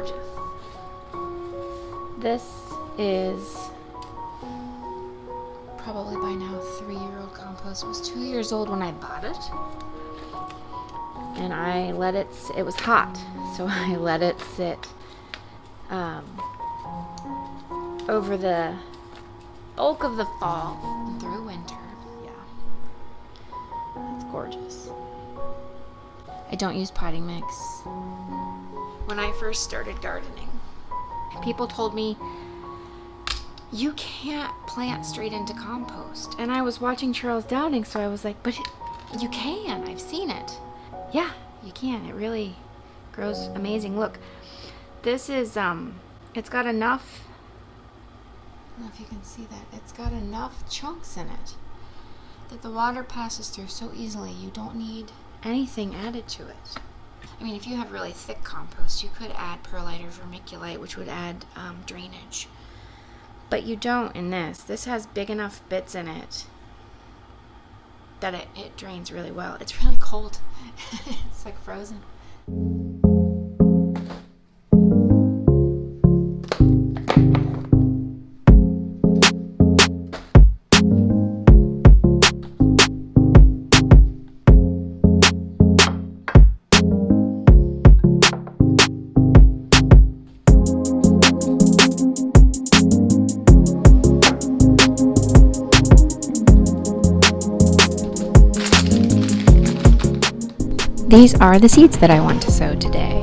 gorgeous. This is probably by now 3-year-old compost. It was 2 years old when I bought it. And I let it, it was hot, so I let it sit over the bulk of the fall and through winter. Yeah, it's gorgeous. I don't use potting mix. When I first started gardening, people told me, you can't plant straight into compost. And I was watching Charles Dowding, so I was like, but you can, I've seen it. Yeah, you can. It really grows amazing. Look, this is, it's got enough, I don't know if you can see that, it's got enough chunks in it that the water passes through so easily. You don't need anything added to it. I mean, if you have really thick compost, you could add perlite or vermiculite, which would add drainage. But you don't in this. This has big enough bits in it that it drains really well. It's really cold. It's like frozen. These are the seeds that I want to sow today.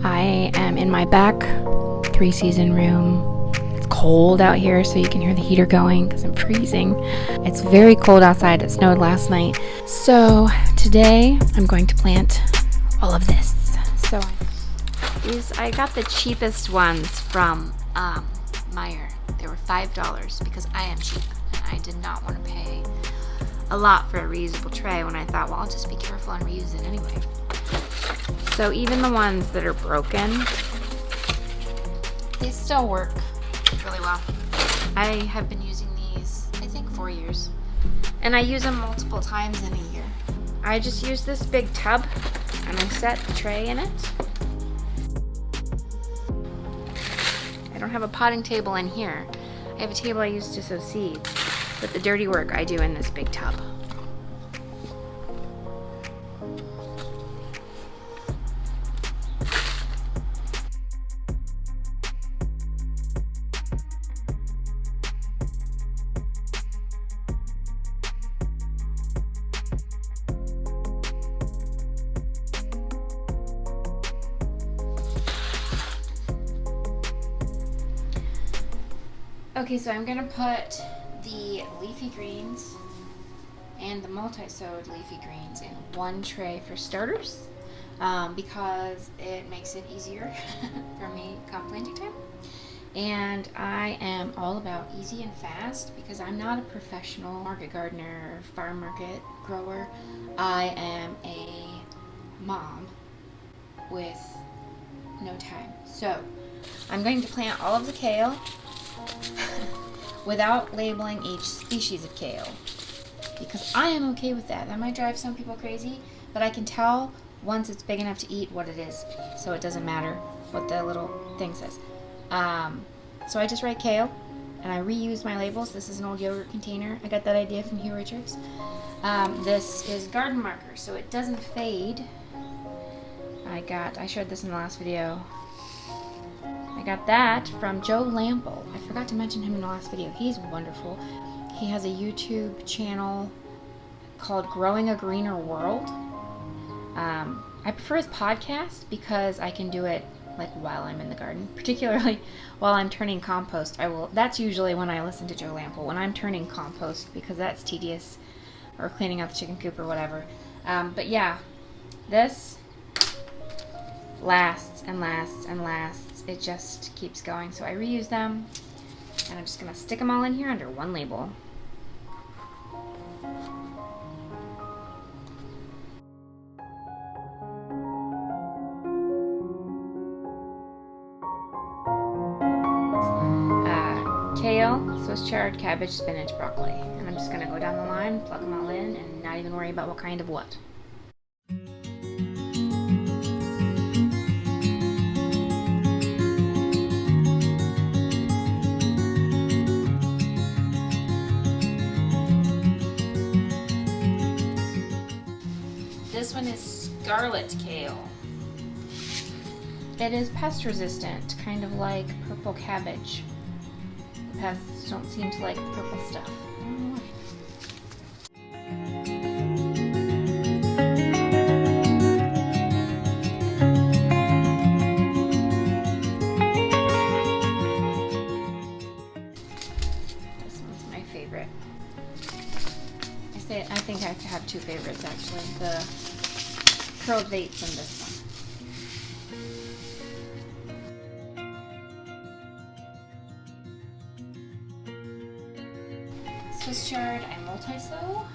I am in my back 3-season room. It's cold out here, so you can hear the heater going because I'm freezing. It's very cold outside. It snowed last night. So today I'm going to plant all of this. So I got the cheapest ones from Meyer. They were $5 because I am cheap and I did not want to pay a lot for a reusable tray when I thought, well, I'll just be careful and reuse it anyway. So even the ones that are broken, they still work really well. I have been using these, I think, 4 years. And I use them multiple times in a year. I just use this big tub and I set the tray in it. I don't have a potting table in here. I have a table I use to sow seeds. But the dirty work I do in this big tub. Okay, so I'm gonna put the leafy greens and the multi-sowed leafy greens in one tray for starters, because it makes it easier for me come planting time. And I am all about easy and fast because I'm not a professional market gardener or farm market grower. I am a mom with no time. So I'm going to plant all of the kale without labeling each species of kale, because I am okay with that. That might drive some people crazy, but I can tell once it's big enough to eat what it is, so it doesn't matter what the little thing says. So I just write kale, and I reuse my labels. This is an old yogurt container. I got that idea from Hugh Richards. This is garden marker, so it doesn't fade. I showed this in the last video. I got that from Joe Lample. I forgot to mention him in the last video. He's wonderful. He has a YouTube channel called Growing a Greener World. I prefer his podcast because I can do it like while I'm in the garden, particularly while I'm turning compost. That's usually when I listen to Joe Lample, when I'm turning compost, because that's tedious, or cleaning out the chicken coop or whatever. But yeah, this lasts and lasts and lasts. It just keeps going. So I reuse them, and I'm just gonna stick them all in here under one label. Kale, Swiss chard, cabbage, spinach, broccoli. And I'm just gonna go down the line, plug them all in, and not even worry about what kind of what. Scarlet kale. It is pest resistant, kind of like purple cabbage. The pests don't seem to like purple stuff. I don't know why. I think I have two favorites actually, the curled dates and this one. Swiss chard I multi-sow,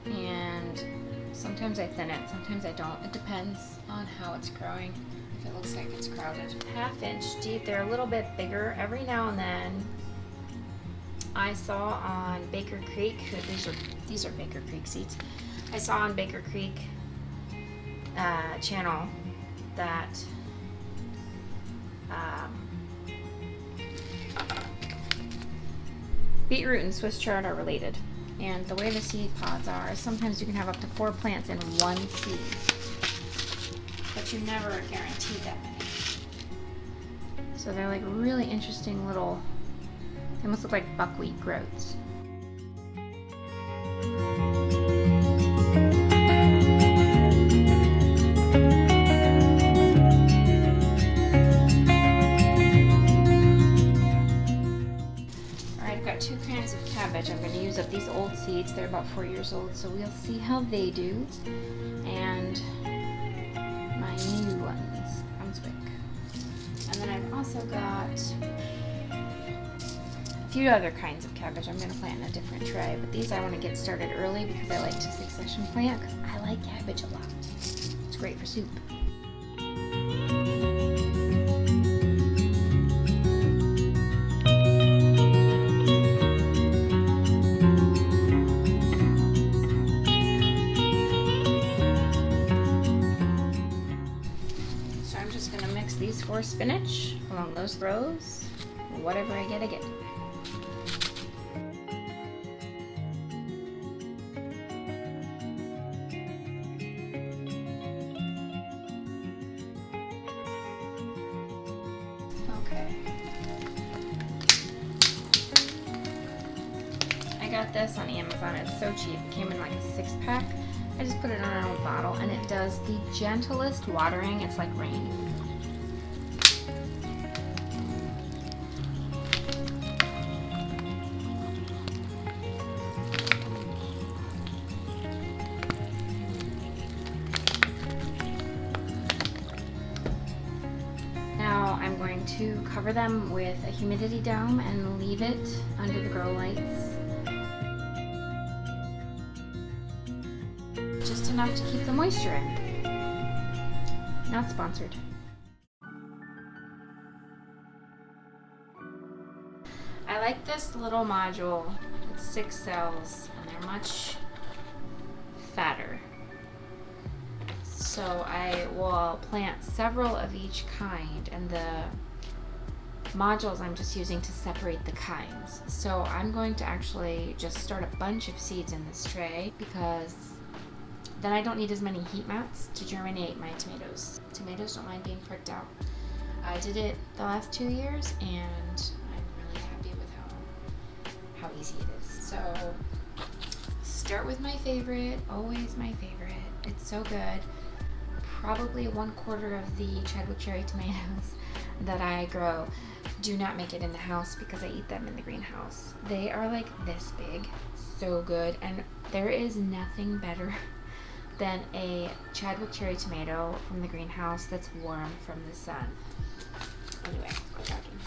and sometimes I thin it, sometimes I don't. It depends on how it's growing, if it looks like it's crowded. 1/2 inch deep, they're a little bit bigger. Every now and then I saw on Baker Creek, these are Baker Creek seeds. I saw on Baker Creek channel that beetroot and Swiss chard are related. And the way the seed pods are, sometimes you can have up to 4 plants in one seed. But you never guarantee that many. So they're like really interesting little, they almost look like buckwheat growths. Alright, I've got 2 kinds of cabbage. I'm going to use up these old seeds. They're about 4 years old, so we'll see how they do. And my new ones, Brunswick. And then I've also got a few other kinds of cabbage I'm going to plant in a different tray, but these I want to get started early because I like to succession plant because I like cabbage a lot. It's great for soup. So I'm just going to mix these 4 spinach along those rows. Whatever I get, I get. I got this on Amazon. It's so cheap. It came in like a 6-pack. I just put it in a little bottle and it does the gentlest watering. It's like rain. Now I'm going to cover them with a humidity dome and leave it under the grow lights. Just enough to keep the moisture in. Not sponsored. I like this little module. It's 6 cells and they're much fatter. So I will plant several of each kind, and the modules I'm just using to separate the kinds. So I'm going to actually just start a bunch of seeds in this tray because then I don't need as many heat mats to germinate my tomatoes. Tomatoes don't mind being pricked out. I did it the last 2 years and I'm really happy with how easy it is. So start with my favorite, always my favorite. It's so good. Probably 1/4 of the Chadwick cherry tomatoes that I grow do not make it in the house because I eat them in the greenhouse. They are like this big, so good, and there is nothing better than a Chadwick cherry tomato from the greenhouse that's warm from the sun. Anyway, go talking.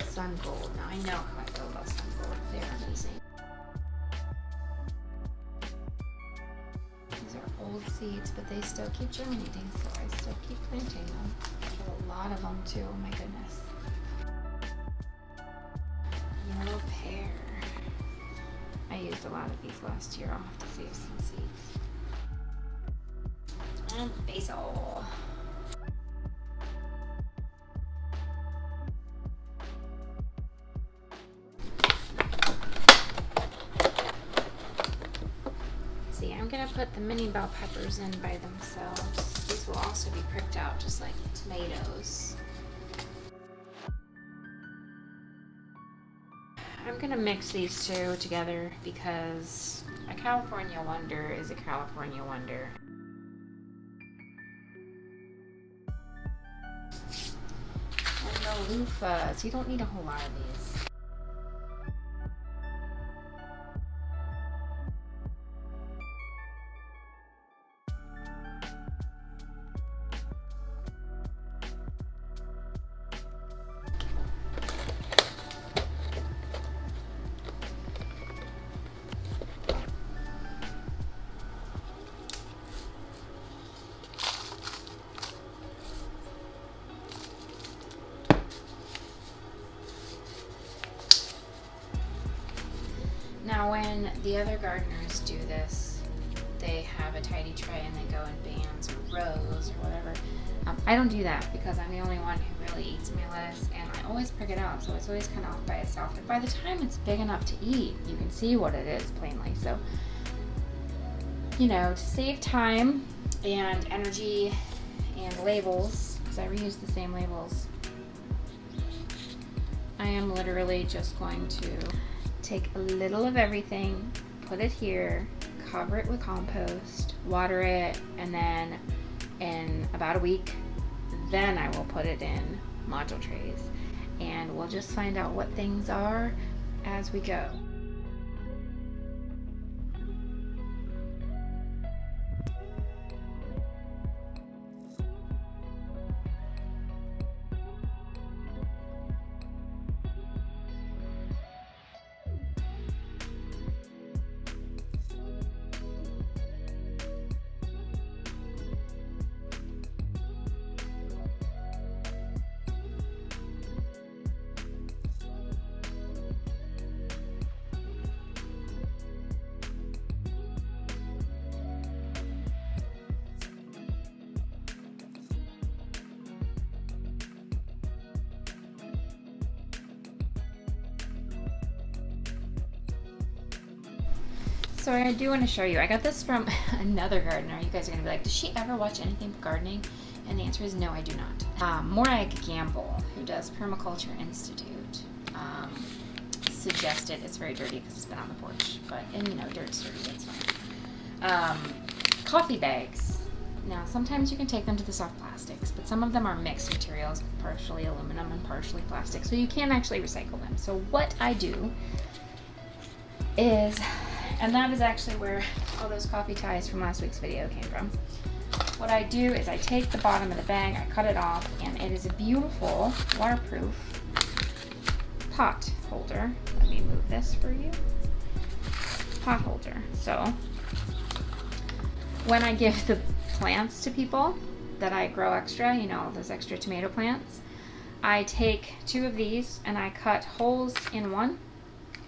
Sun gold. Now I know how I feel about sun gold. They're amazing. These are old seeds, but they still keep germinating, so I still keep planting them. There's a lot of them too, oh my goodness. Yellow pear. I used a lot of these last year. I'll have to save some seeds. And basil. See, I'm gonna put the mini bell peppers in by themselves. These will also be pricked out just like tomatoes. I'm gonna mix these two together because a California wonder is a California wonder. And the loofahs, you don't need a whole lot of these. Now when the other gardeners do this, they have a tidy tray and they go in bands or rows or whatever. I don't do that because I'm the only one who really eats my lettuce, and I always pick it out, so it's always kind of off by itself. And by the time it's big enough to eat, you can see what it is plainly. So, you know, to save time and energy and labels, because I reuse the same labels, I am literally just going to take a little of everything, put it here, cover it with compost, water it, and then in about a week, then I will put it in module trays. And we'll just find out what things are as we go. So I do want to show you, I got this from another gardener. You guys are going to be like, does she ever watch anything but gardening? And the answer is no, I do not. Morag Gamble, who does Permaculture Institute, suggested, it's very dirty because it's been on the porch, but, and you know, dirt's dirty, that's fine. Coffee bags. Now, sometimes you can take them to the soft plastics, but some of them are mixed materials, partially aluminum and partially plastic, so you can actually recycle them. So what I do is, and that is actually where all those coffee ties from last week's video came from. What I do is I take the bottom of the bag, I cut it off, and it is a beautiful waterproof pot holder. Let me move this for you. Pot holder. So when I give the plants to people that I grow extra, you know, those extra tomato plants, I take 2 of these and I cut holes in one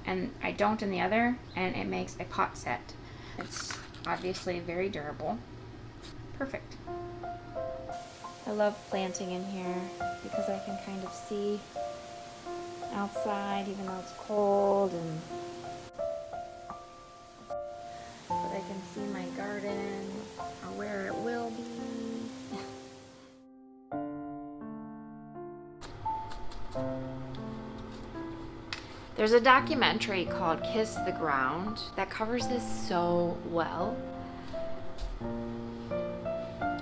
and I don't in the other, and it makes a pot set. It's obviously very durable. Perfect. I love planting in here because I can kind of see outside even though it's cold, and but I can see my garden or where it will be. There's a documentary called Kiss the Ground that covers this so well.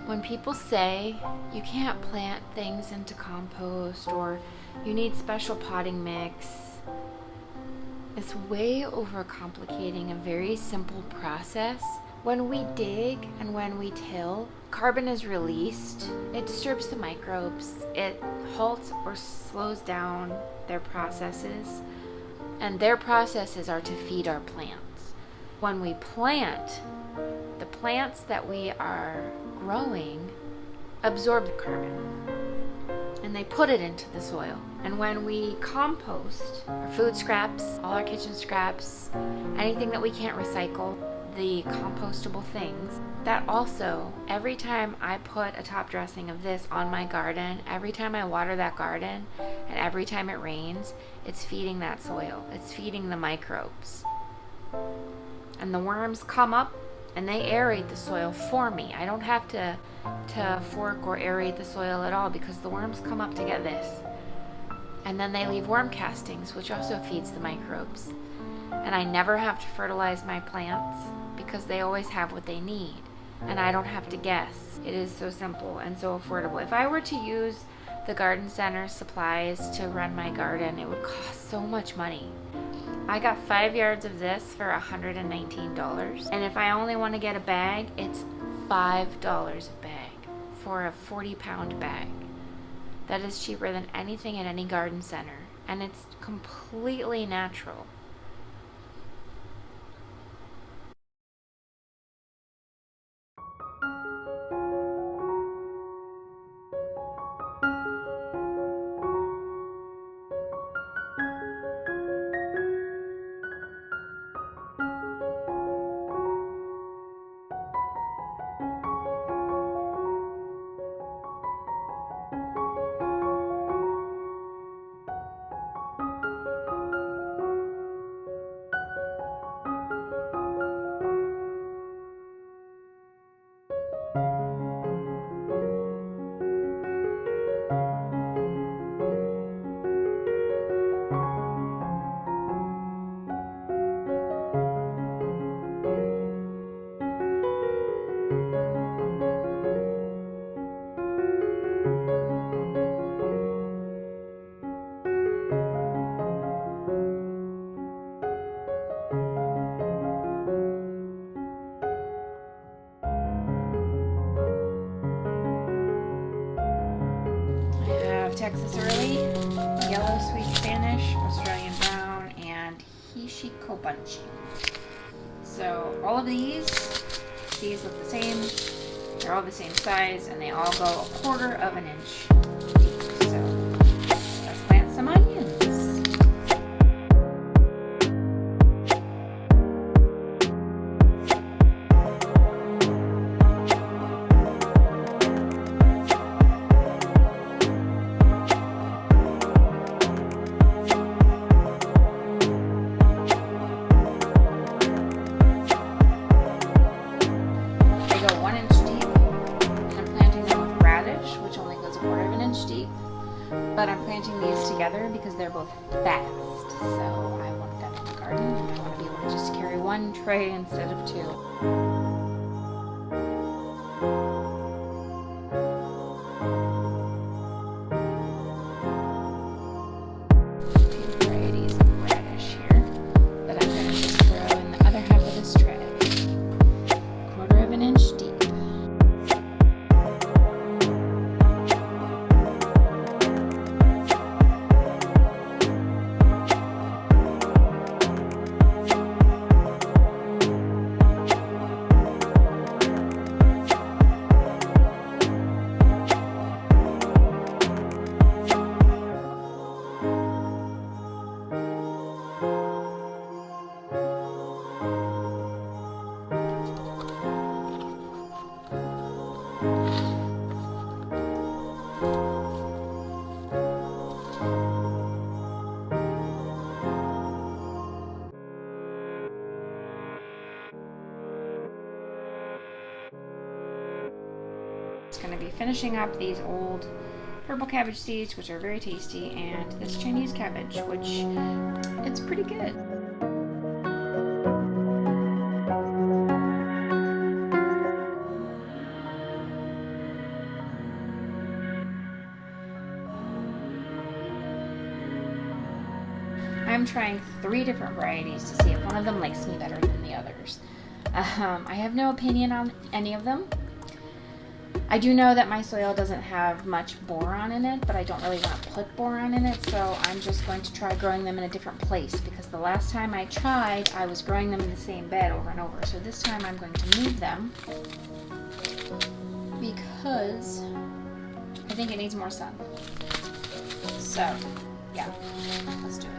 When people say you can't plant things into compost or you need special potting mix, it's way overcomplicating a very simple process. When we dig and when we till, carbon is released. It disturbs the microbes. It halts or slows down their processes. And their processes are to feed our plants. When we plant, the plants that we are growing absorb the carbon and they put it into the soil. And when we compost our food scraps, all our kitchen scraps, anything that we can't recycle, the compostable things. That also, every time I put a top dressing of this on my garden, every time I water that garden, and every time it rains, it's feeding that soil. It's feeding the microbes. And the worms come up and they aerate the soil for me. I don't have to fork or aerate the soil at all, because the worms come up to get this. And then they leave worm castings, which also feeds the microbes. And I never have to fertilize my plants because they always have what they need. And I don't have to guess. It is so simple and so affordable. If I were to use the garden center supplies to run my garden, it would cost so much money. I got 5 yards of this for $119. And if I only want to get a bag, it's $5 a bag for a 40-pound bag. That is cheaper than anything at any garden center. And it's completely natural. Texas Early, Yellow Sweet Spanish, Australian Brown, and Hishiko Bunching. So all of these look the same. They're all the same size, and they all go 1/4 of an inch deep. So let's plant some onions. But I'm planting these together because they're both fast. So I want them in the garden, and I want to be able to just carry one tray instead of two. 2 varieties of radish here that I'm going to just throw in the other half of this tray. 1/4 of an inch deep. Going to be finishing up these old purple cabbage seeds, which are very tasty, and this Chinese cabbage, which it's pretty good. I'm trying 3 different varieties to see if one of them likes me better than the others. I have no opinion on any of them. I do know that my soil doesn't have much boron in it, but I don't really want to put boron in it, so I'm just going to try growing them in a different place, because the last time I tried, I was growing them in the same bed over and over. So this time I'm going to move them because I think it needs more sun. So, yeah, let's do it.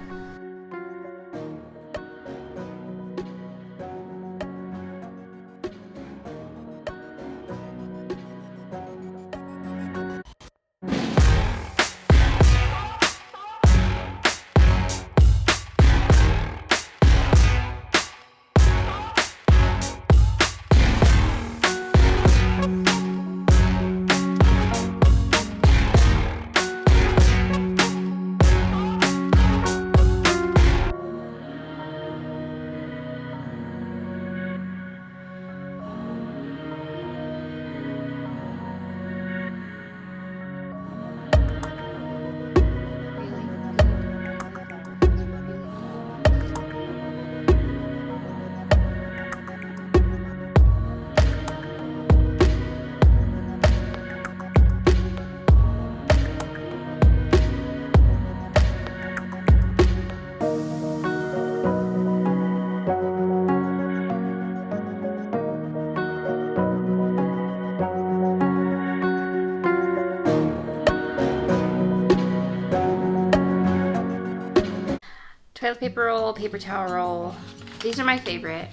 toilet paper roll, paper towel roll. These are my favorite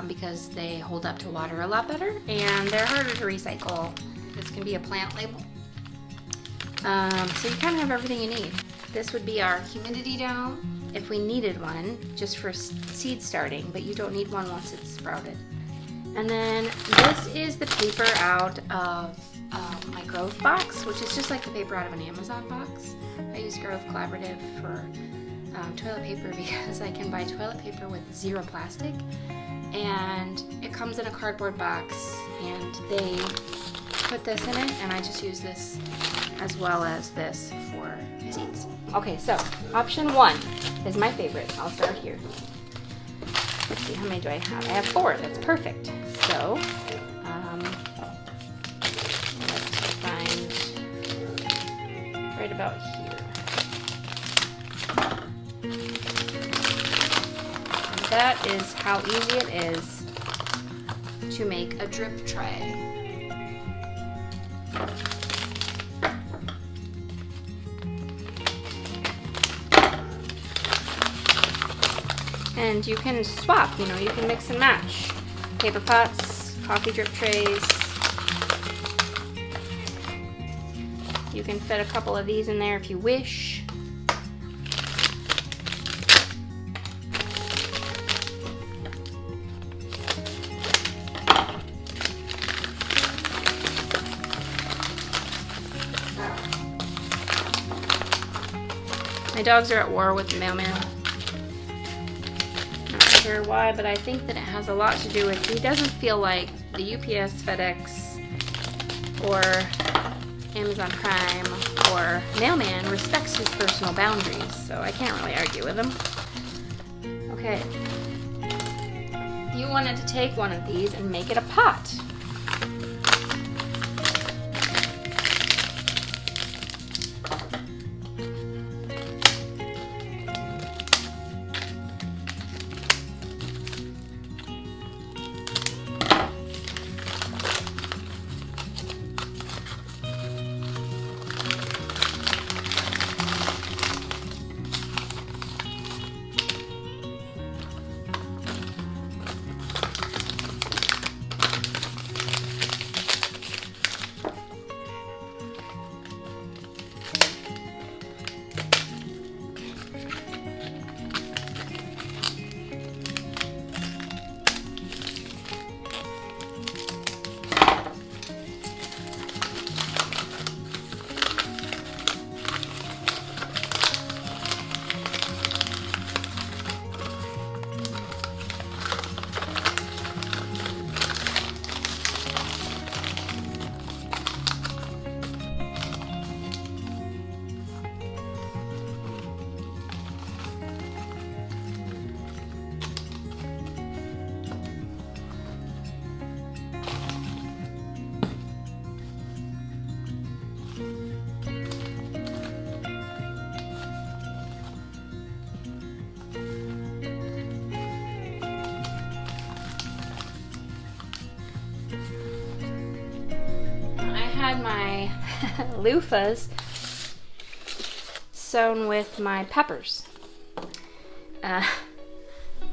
because they hold up to water a lot better and they're harder to recycle. This can be a plant label. So you kind of have everything you need. This would be our humidity dome if we needed one just for seed starting, but you don't need one once it's sprouted. And then this is the paper out of my Grove box, which is just like the paper out of an Amazon box. I use Grove Collaborative for toilet paper because I can buy toilet paper with zero plastic, and it comes in a cardboard box and they put this in it, and I just use this as well as this for seeds. Okay, so option 1 is my favorite. I'll start here. Let's see, how many do I have? I have 4. That's perfect. So let's find right about here. And that is how easy it is to make a drip tray. And you can swap, you can mix and match. Paper pots, coffee drip trays. You can fit a couple of these in there if you wish. My dogs are at war with the mailman. Not sure why, but I think that it has a lot to do with he doesn't feel like the UPS, FedEx, or Amazon Prime or mailman respects his personal boundaries, so I can't really argue with him. Okay. You wanted to take one of these and make it a pot. Had my loofahs sewn with my peppers. And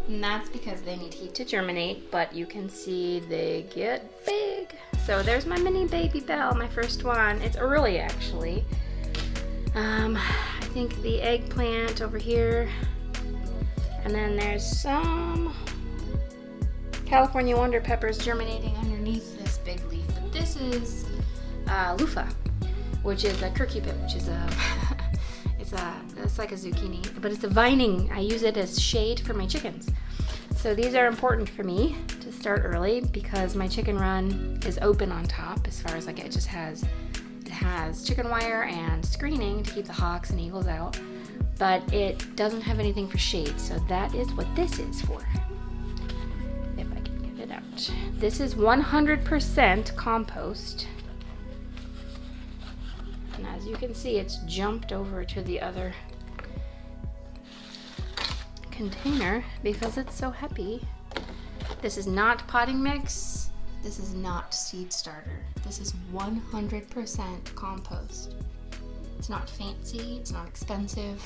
that's because they need heat to germinate, but you can see they get big. So there's my mini baby bell, my first one. It's early actually. I think the eggplant over here. And then there's some California Wonder peppers germinating underneath this big leaf. But this is loofah, which is a curcubit, which is it's like a zucchini, but it's a vining. I use it as shade for my chickens. So these are important for me to start early because my chicken run is open on top as far as like it has chicken wire and screening to keep the hawks and eagles out, but it doesn't have anything for shade. So that is what this is for. If I can get it out. This is 100% compost. And as you can see, it's jumped over to the other container because it's so heavy. This is not potting mix. This is not seed starter. This is 100% compost. It's not fancy, it's not expensive.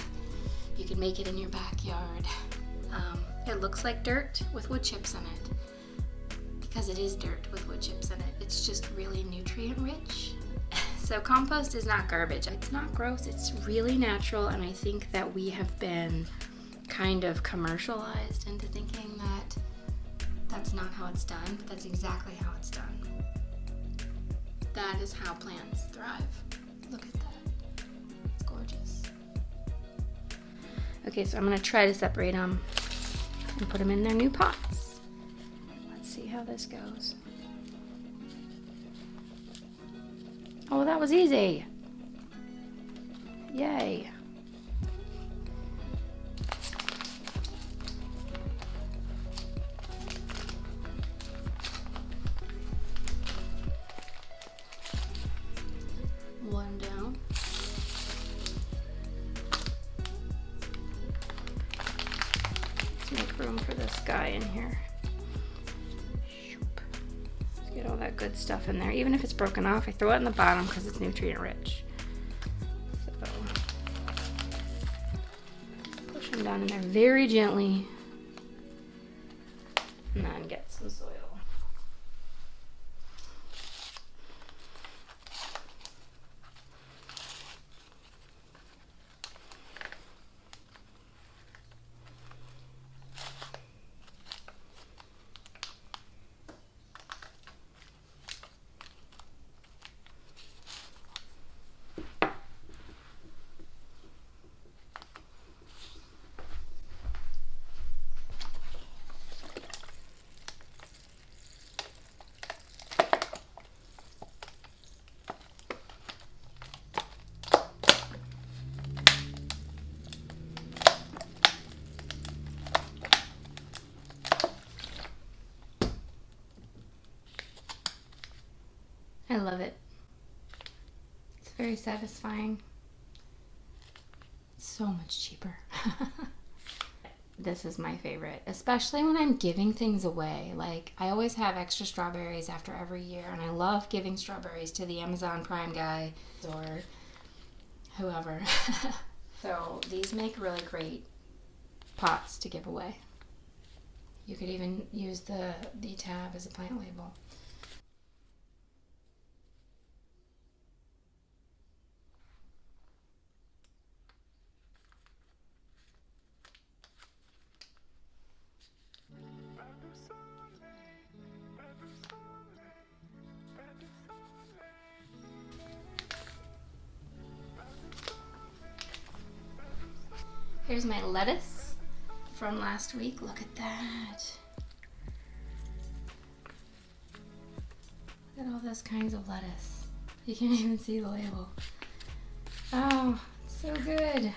You can make it in your backyard. It looks like dirt with wood chips in it because it is dirt with wood chips in it. It's just really nutrient rich. So compost is not garbage. It's not gross. It's really natural, and I think that we have been kind of commercialized into thinking that that's not how it's done, but that's exactly how it's done. That is how plants thrive. Look at that. It's gorgeous. Okay, so I'm gonna try to separate them and put them in their new pots. Let's see how this goes. Oh, that was easy. Yay. One down. Let's make room for this guy in here. Let's get all that good stuff in there. Even if it's broken off, I throw it in the bottom because it's nutrient rich. So push them down in there very gently, and then get some soil. I love it. It's very satisfying. So much cheaper. This is my favorite, especially when I'm giving things away. Like, I always have extra strawberries after every year, and I love giving strawberries to the Amazon Prime guy or whoever. So these make really great pots to give away. You could even use the tab as a plant label. Here's my lettuce from last week. Look at that. Look at all those kinds of lettuce. You can't even see the label. Oh, it's so good.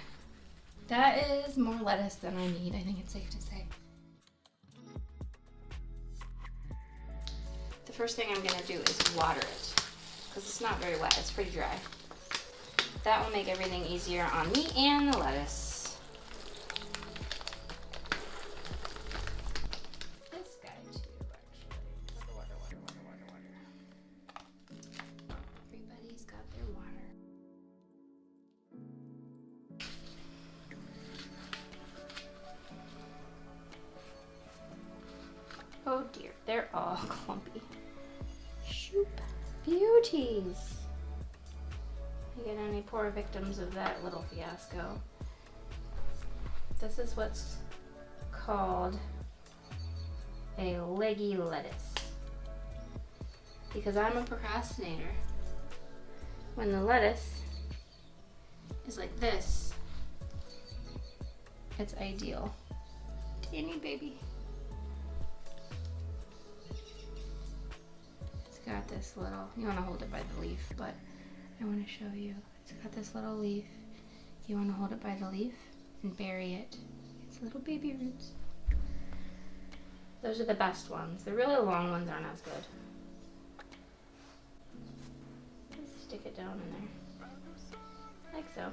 That is more lettuce than I need, I think it's safe to say. The first thing I'm gonna do is water it, because it's not very wet, it's pretty dry. That will make everything easier on me and the lettuce. Oh dear, they're all clumpy. Shoop. Beauties. Again, any poor victims of that little fiasco. This is what's called a leggy lettuce. Because I'm a procrastinator. When the lettuce is like this, it's ideal. Teeny baby. Got this little, you want to hold it by the leaf, but I want to show you. It's got this little leaf. You want to hold it by the leaf and bury it. It's little baby roots. Those are the best ones. The really long ones aren't as good. Just stick it down in there. Like so.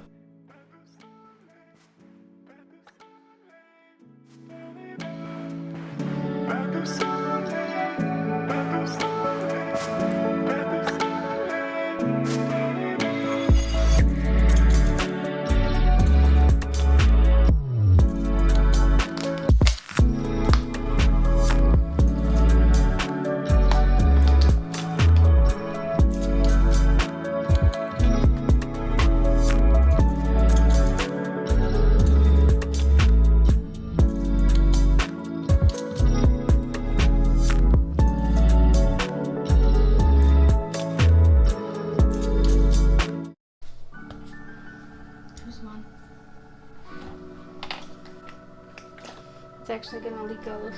actually gonna leak all over.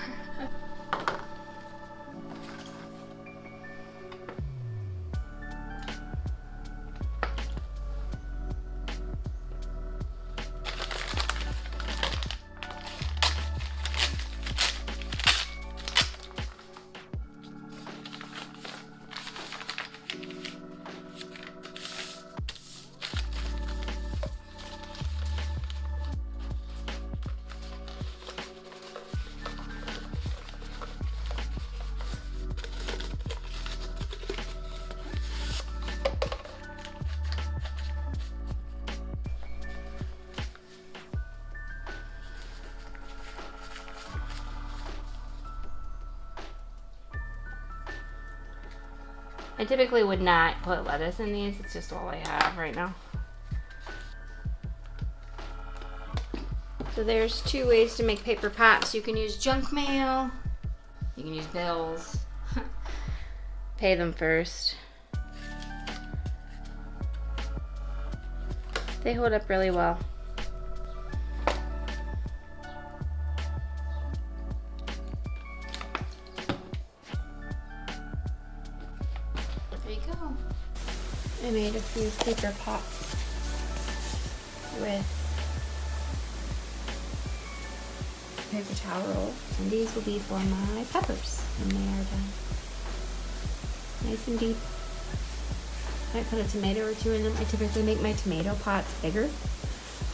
I typically would not put lettuce in these. It's just all I have right now. So there's 2 ways to make paper pots. You can use junk mail. You can use bills. Pay them first. They hold up really well. I made a few paper pots with paper towel roll, and these will be for my peppers when they are done. Nice and deep. Might put a tomato or 2 in them. I typically make my tomato pots bigger,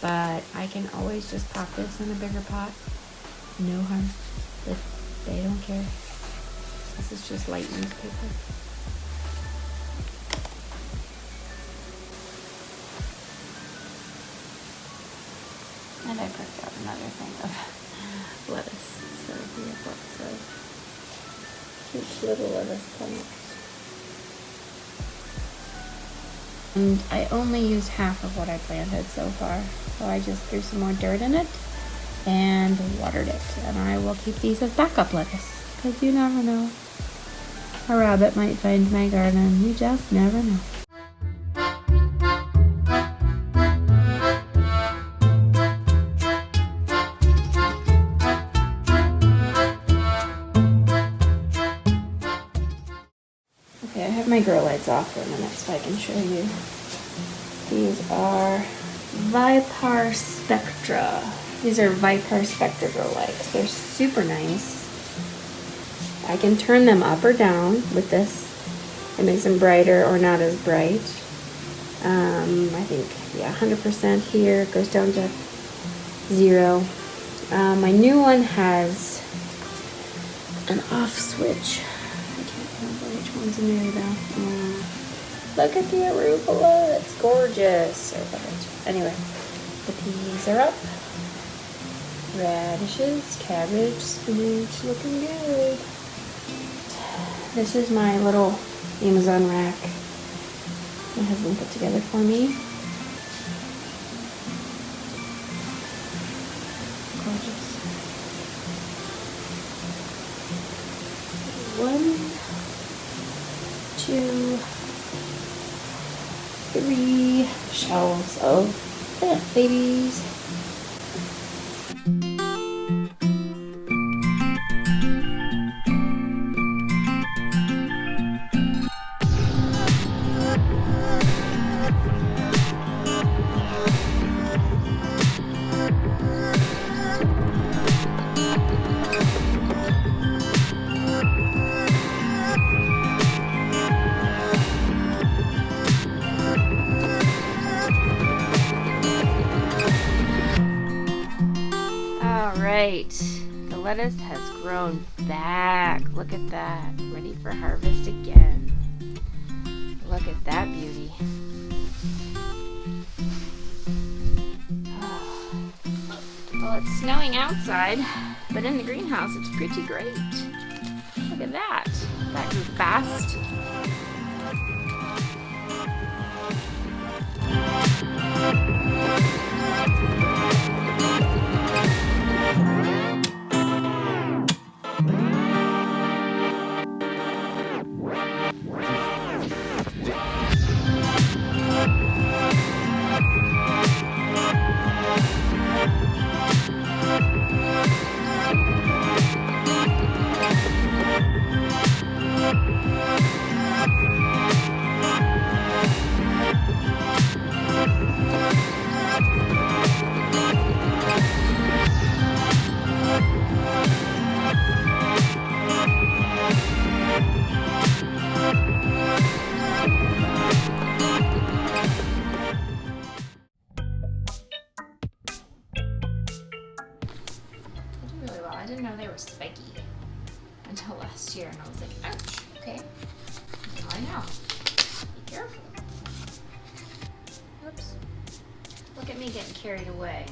but I can always just pop this in a bigger pot. No harm. They don't care. This is just light newspaper. And I picked out another thing of lettuce. So we have lots of cute little lettuce plants. And I only used half of what I planted so far. So I just threw some more dirt in it and watered it. And I will keep these as backup lettuce, because you never know. A rabbit might find my garden. You just never know. Okay, I have my grow lights off for a minute so I can show you. These are Vipar Spectra. These are Vipar Spectra grow lights. They're super nice. I can turn them up or down with this. It makes them brighter or not as bright. I think, yeah, 100% here. It goes down to 0. My new one has an off switch. I can't remember which one's new though. Look at the arugula. It's gorgeous. Anyway, the peas are up. Radishes, cabbage, spinach, looking good. This is my little Amazon rack my husband put together for me. Gorgeous. 1, 2, 3 shelves of babies. The lettuce has grown back. Look at that. Ready for harvest again. Look at that beauty. Well, it's snowing outside, but in the greenhouse it's pretty great. Look at that. That grew fast. didn't know they were spiky until last year, and I was like, ouch, okay. Now I know. Be careful. Oops. Look at me getting carried away.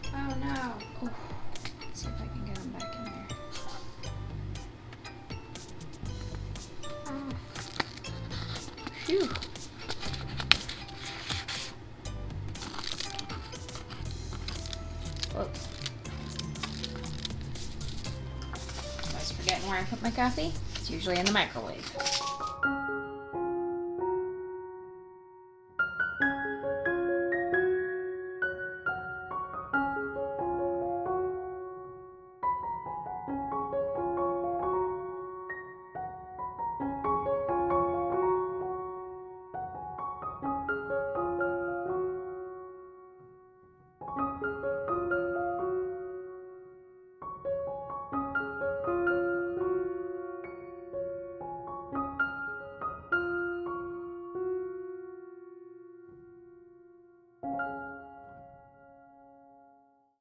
Oh no. Oh. Let's see if I can get them back in there. Oh. Phew. Whoops. I was forgetting where I put my coffee. It's usually in the microwave.